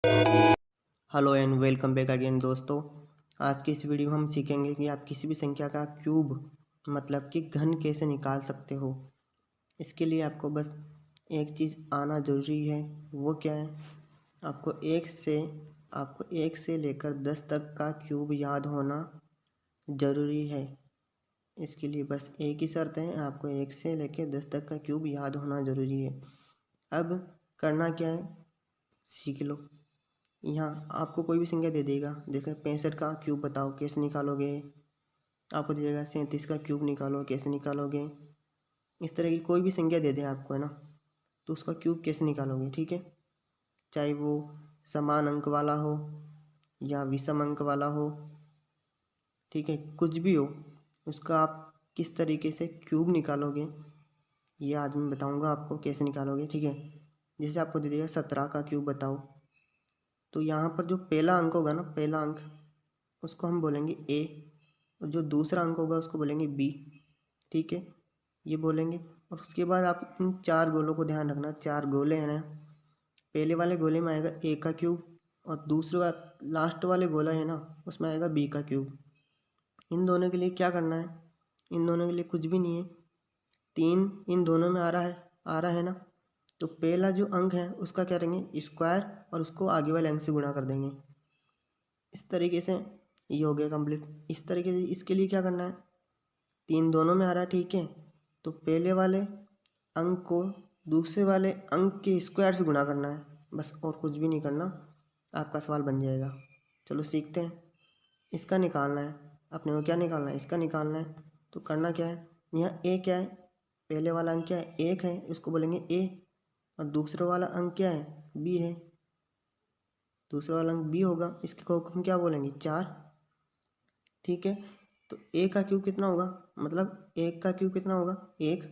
Hello and welcome back again दोस्तों। आज की इस वीडियो में हम सीखेंगे कि आप किसी भी संख्या का क्यूब मतलब कि घन कैसे निकाल सकते हो। इसके लिए आपको बस एक चीज़ आना ज़रूरी है। वो क्या है? आपको एक से लेकर 10 तक का क्यूब याद होना ज़रूरी है। इसके लिए बस एक ही शर्त है, आपको 1 से लेकर 10 तक का क्यूब याद होना ज़रूरी है। अब करना क्या है, सीख लो। यहाँ आपको कोई भी संख्या दे देगा। देखो 65 का क्यूब बताओ कैसे निकालोगे। आपको दे देगा 37 का क्यूब निकालो, कैसे निकालोगे। इस तरह की कोई भी संख्या दे दे आपको, है ना, तो उसका क्यूब कैसे निकालोगे। ठीक है, चाहे वो समान अंक वाला हो या विषम अंक वाला हो, ठीक है, कुछ भी हो, उसका आप किस तरीके से क्यूब निकालोगे ये आज मैं बताऊँगा आपको कैसे निकालोगे। ठीक है, जैसे आपको दे देगा 17 का क्यूब बताओ, तो यहाँ पर जो पहला अंक होगा ना, पहला अंक उसको हम बोलेंगे ए, और जो दूसरा अंक होगा उसको बोलेंगे बी। ठीक है, ये बोलेंगे। और उसके बाद आप इन 4 गोलों को ध्यान रखना, 4 गोले हैं ना। पहले वाले गोले में आएगा ए का क्यूब, और दूसरे लास्ट वाले गोला है ना, उसमें आएगा बी का क्यूब। इन दोनों के लिए क्या करना है? इन दोनों के लिए कुछ भी नहीं है। 3 इन दोनों में आ रहा है ना, तो पहला जो अंक है उसका क्या करेंगे, स्क्वायर, और उसको आगे वाले अंक से गुणा कर देंगे। इस तरीके से ये हो गया कंप्लीट। इस तरीके से इसके लिए क्या करना है, 3 दोनों में आ रहा है, ठीक है, तो पहले वाले अंक को दूसरे वाले अंक के स्क्वायर से गुणा करना है, बस, और कुछ भी नहीं करना। आपका सवाल बन जाएगा। चलो सीखते हैं। इसका निकालना है अपने को, क्या निकालना है, इसका निकालना है। तो करना क्या है, यहाँ ए क्या है, पहले वाला अंक क्या है, 1 है, इसको बोलेंगे ए। और दूसरा वाला अंक क्या है, बी है, दूसरा वाला अंक बी होगा, इसके को हम क्या बोलेंगे, 4। ठीक है, तो ए का क्यूब कितना होगा, मतलब 1 का क्यूब कितना होगा, 1,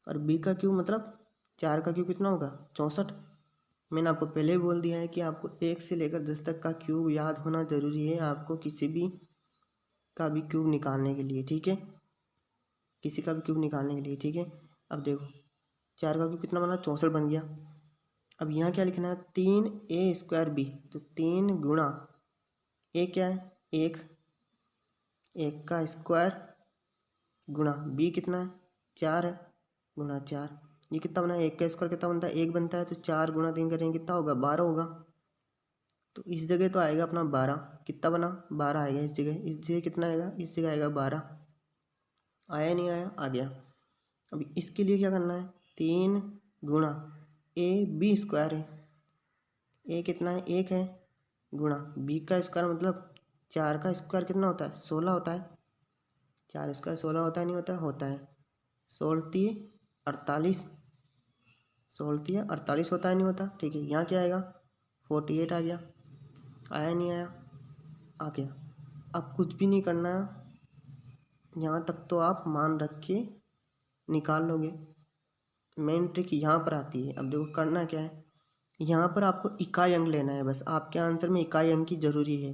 और बी का क्यूब मतलब 4 का क्यूब कितना होगा, 64। मैंने आपको पहले ही बोल दिया है कि आपको 1 से लेकर 10 तक का क्यूब याद होना ज़रूरी है, आपको किसी भी का भी क्यूब निकालने के लिए। ठीक है, किसी का भी क्यूब निकालने के लिए। ठीक है, अब देखो 4 का क्यूब कितना बना, 64 बन गया। अब यहाँ क्या लिखना है, 3a² b, तो 3 गुणा ए क्या है, 1, 1 का स्क्वायर, गुणा बी कितना है, 4 है, गुणा 4। ये कितना बना है, 1 का स्क्वायर कितना बनता है, 1 बनता है, तो 4 गुणा 3 करेंगे कितना होगा, 12 होगा। तो इस जगह तो आएगा अपना 12, कितना बना, 12 आएगा इस जगह। इस जगह कितना आएगा, इस जगह आएगा 12। आया नहीं आया, आ गया। अभी इसके लिए क्या करना है, 3 गुणा ab² है, ए कितना है, 1 है, गुणा बी का स्क्वायर मतलब 4 का स्क्वायर कितना होता है, 16 होता है। 4 स्क्वायर 16 होता है, नहीं होता, होता है। 16 48, 16 48 होता है, नहीं होता। ठीक है, यहाँ क्या आएगा, 48 आ गया। आया नहीं आया, आ गया। अब कुछ भी नहीं करना है, यहाँ तक तो आप मान रख के निकाल लोगे। मेन ट्रिक यहाँ पर आती है। अब देखो करना क्या है, यहाँ पर आपको इकाई अंक लेना है, बस आपके आंसर में इकाई अंक की ज़रूरी है।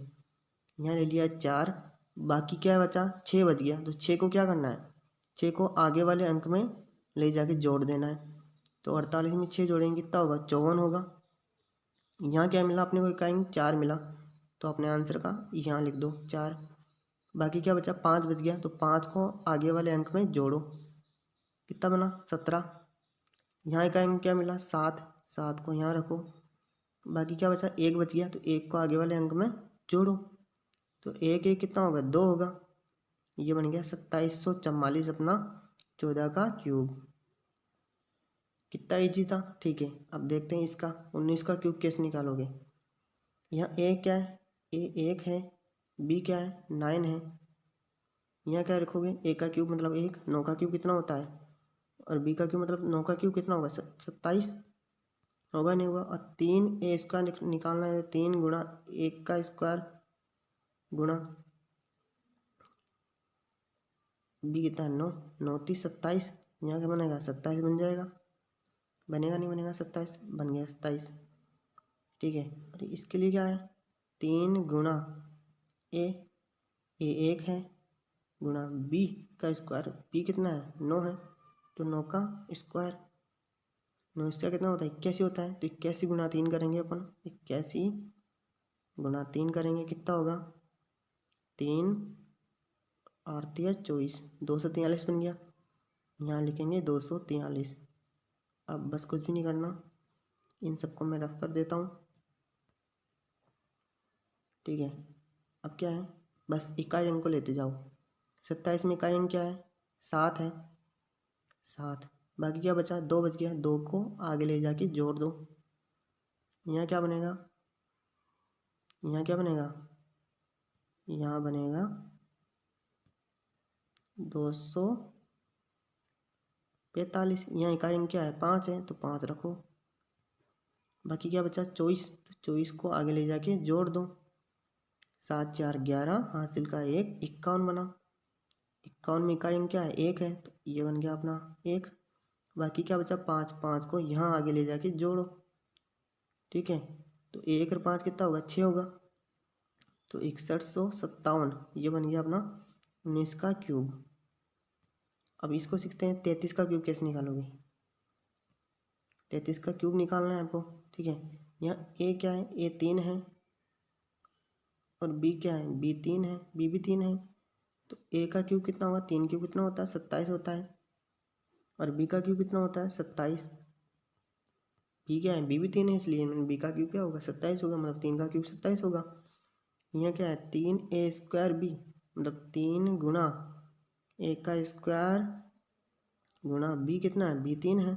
यहाँ ले लिया 4, बाकी क्या बचा, 6 बच गया, तो 6 को क्या करना है, 6 को आगे वाले अंक में ले जाके जोड़ देना है। तो 48 में 6 जोड़ेंगे कितना होगा, 54 होगा। यहाँ क्या मिला अपने को, इकाई अंक 4 मिला, तो अपने आंसर का यहाँ लिख दो 4। बाकी क्या बचा, 5 बच गया, तो 5 को आगे वाले अंक में जोड़ो, कितना बना, 17। यहाँ इकाई अंक क्या मिला, 7, 7 को यहाँ रखो। बाकी क्या बचा, 1 बच गया, तो 1 को आगे वाले अंक में जोड़ो, तो 1 1 कितना होगा, 2 होगा। ये बन गया 2744 अपना 14 का क्यूब। कितना इजी था। ठीक है, अब देखते हैं इसका 19 का क्यूब कैसे निकालोगे। यहाँ ए क्या है, ए 1 है, बी क्या है, 9 है। यहाँ क्या रखोगे, ए का क्यूब मतलब 1, 9 का क्यूब कितना होता है, और बी का क्यूब मतलब 9 का क्यूब कितना होगा, 27 होगा, नहीं होगा। और 3a² निकालना है, 3 गुणा 1 का स्क्वायर गुणा बी कितना है, 9, 9 3 27। यहाँ क्या बनेगा, 27 बन जाएगा, बनेगा नहीं बनेगा, 27 बन गया, 27। ठीक है, और इसके लिए क्या है, 3 गुणा ए, ए 1 है, गुणा बी का स्क्वायर, बी कितना है, 9 है, तो 9 का स्क्वायर, 9 इसका कितना होता है 81 होता है। तो 81 गुना 3 करेंगे अपन, 81 गुना 3 करेंगे, कितना होगा 3 और 24, 243 बन गया। यहाँ लिखेंगे 243। अब बस कुछ भी नहीं करना, इन सबको मैं रफ कर देता हूँ, ठीक है। अब क्या है, बस इकाई अंक को लेते जाओ। 27 में इकाई अंक क्या है 7 है, 7। बाकी क्या बचा 2 बच गया, 2 को आगे ले जाके जोड़ दो। यहाँ क्या बनेगा, यहाँ क्या बनेगा, यहाँ बनेगा 245। यहाँ इकाई अंक क्या है 5 है, तो 5 रखो। बाकी क्या बचा 24, तो 24 को आगे ले जाके जोड़ दो। 7 4 11, हासिल का 1 51 बना। 51 में इकाई अंक क्या है 1 है, तो ये बन गया अपना 1। बाकी क्या बचा 5, 5 को यहाँ आगे ले जाके जोड़ो, ठीक है। तो 1 और 5 कितना होगा 6 होगा। तो 6157, ये बन गया अपना 19 का क्यूब। अब इसको सीखते हैं 33 का क्यूब कैसे निकालोगे। 33 का क्यूब निकालना है आपको, ठीक है। यहाँ ए क्या है, ए 3 है, और बी क्या है, बी 3 है, बी भी 3 है। तो ए का क्यूब कितना होगा, 3 क्यूब कितना होता है 27 होता है, और बी का क्यूब कितना होता है 27। बी क्या है, बी भी 3 है, इसलिए बी का क्यूब क्या होगा 27 होगा, मतलब 3 का क्यूब 27 होगा। यहाँ क्या है 3a² बी, मतलब 3 गुना ए का स्क्वायर गुना बी कितना है, बी 3 है,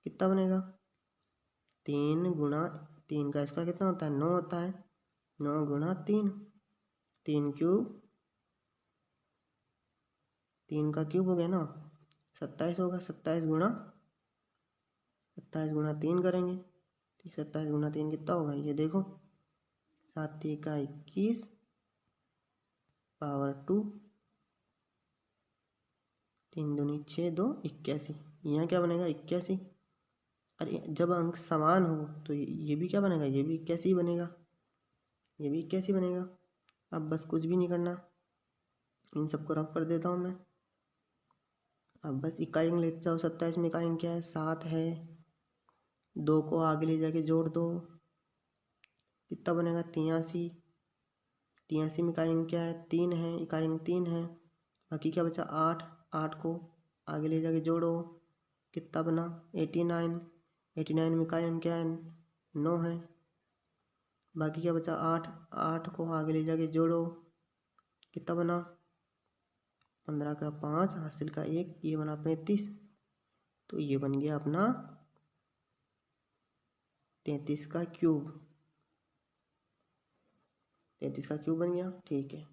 कितना बनेगा 3 गुना 3 का स्क्वायर कितना होता है 9 होता है, 9 गुना 3, 3 क्यूब, 3 का क्यूब हो गया ना 27 होगा। 27 गुना 3 करेंगे, 27 गुना 3 कितना होगा, ये देखो 7 का 21 पावर 2, 3 दूनी 6 2 81। यहाँ क्या बनेगा 81। अरे जब अंक समान हो तो ये भी क्या बनेगा, ये भी 81 ही बनेगा, ये भी 81 बनेगा। अब बस कुछ भी नहीं करना, इन सबको रफ कर देता हूँ मैं। अब बस इकाई अंक लेते जाओ। 27 में इकाई अंक क्या है 7 है, 2 को आगे ले जाके जोड़ दो, कितना बनेगा 83। 83 में इकाई अंक क्या है 3 है, इकाई अंक 3 है। बाकी क्या बचा 8, 8 को आगे ले जाके जोड़ो, कितना बना 89। 89 में इकाई अंक क्या है 9 है। बाकी क्या बचा 8, 8 को आगे ले जाके जोड़ो, कितना बना 15 का 5, हासिल का 1, ये बना 35। तो ये बन गया अपना 33 का क्यूब, 33 का क्यूब बन गया, ठीक है।